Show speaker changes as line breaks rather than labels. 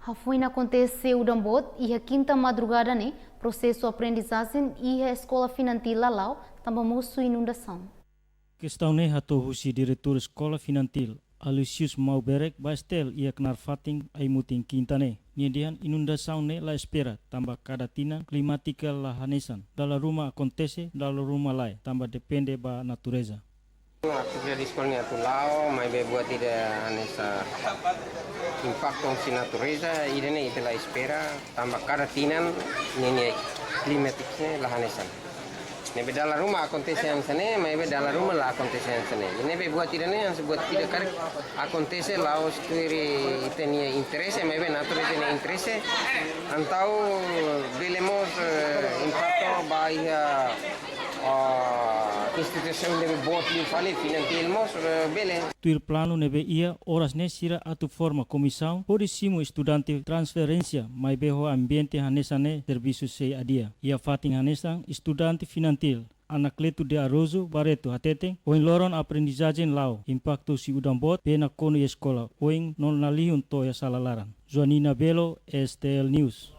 Rafuina aconteceu o Dambot e a quinta madrugada, né? Processo aprendizagem e a escola FINANTIL Lalau também mostrou inundação.
Questão ne hato husi diretor escola FINANTIL Alucius Mauberek bastel ia kenar fating ai muting quintane. Nidian Inundasaun ne la espera tambah kadatina klimatika la hanesan. Dalam rumah acontece, dalam rumah lai tambah depende ba natureza.
Aku di sekolahnya tu lau, mai buat tidak anesa impacto si natureza, idene itulah espera tambah karatinan ini klimatiknya lah hanesan. Nebe dalam rumah acontece yang sana, mai dalam rumah lah acontece yang sana. Nebe buat tidak ne yang buat tidak kar acontece lau stuiri itenia interesse, mai natureza ne interesse, antau belemos impacto bahia instituição de bot li fale FINANTIL mos bele.
Tuir plano nebe ia horas ne sira atu forma comissão porisimo estudante transferência mai beho ambiente hanesane serviço sei adia. Ia fating hanesan estudante FINANTIL anak letu de Arrozo Bareto hatete oin loron Aprendijajen lau impacto si udang bot pena kono escola oin non nalihun to ya salalaran. Joanina Belo, STL News.